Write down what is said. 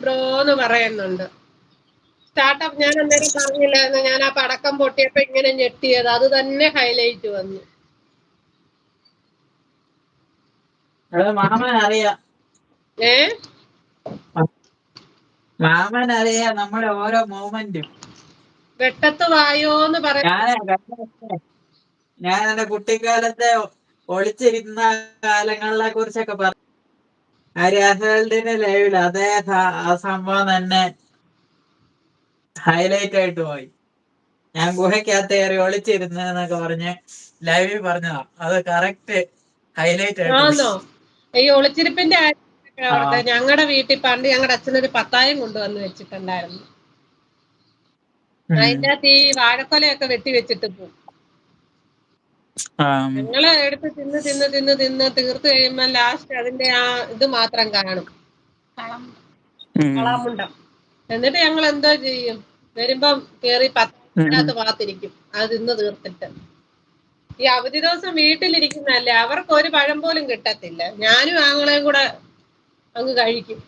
ബ്രോന്ന് പറയുന്നുണ്ട്. സ്റ്റാർട്ടപ്പ് ഞാൻ അന്നേരം പറഞ്ഞില്ലായിരുന്നു, ഞാൻ ആ പടക്കം പൊട്ടിയപ്പോ ഇങ്ങനെ ഞെട്ടിയത്. അത് തന്നെ ഹൈലൈറ്റ് വന്നു. മാമൻ അറിയാം, മാമൻ അറിയാം നമ്മുടെ ഓരോ മൂവ്മെന്റും. വെട്ടത്ത് വായോന്ന് ഞാൻ എന്റെ കുട്ടിക്കാലത്തെ ഒളിച്ചിരുന്ന കാലങ്ങളെ കുറിച്ചൊക്കെ പറഞ്ഞു. ലൈവില് അതേ ആ സംഭവം തന്നെ ഹൈലൈറ്റ് ആയിട്ട് പോയി. ഞാൻ ഗുഹയ്ക്കകത്ത് കയറി ഒളിച്ചിരുന്നൊക്കെ പറഞ്ഞ് ലൈവിൽ പറഞ്ഞതാ. അത് കറക്റ്റ് ഹൈലൈറ്റ് ആയിട്ട് പോയി. ഈ ഒളിച്ചിരിപ്പിന്റെ ഞങ്ങളുടെ വീട്ടിൽ പണ്ട് ഞങ്ങളുടെ അച്ഛനൊരു പത്തായം കൊണ്ടുവന്ന് വെച്ചിട്ടുണ്ടായിരുന്നു. അതിന്റെ അകത്ത് ഈ വാഴക്കൊലയൊക്കെ വെട്ടി വെച്ചിട്ട് പോകും. ഞങ്ങള് എടുത്ത് തിന്ന് തീർത്ത് കഴിയുമ്പോ ലാസ്റ്റ് അതിന്റെ ആ ഇത് മാത്രം കാണും, കളമുണ്ടം. എന്നിട്ട് ഞങ്ങൾ എന്തോ ചെയ്യും, വരുമ്പം കേറി പത്തിനകത്ത് പാത്തിരിക്കും അത് തിന്ന് തീർത്തിട്ട്. ഈ അവധി ദിവസം വീട്ടിലിരിക്കുന്നതല്ലേ, അവർക്ക് ഒരു പഴം പോലും കിട്ടത്തില്ല. ഞാനും ആങ്ങളെയും കൂടെ അങ്ങ് കഴിക്കും.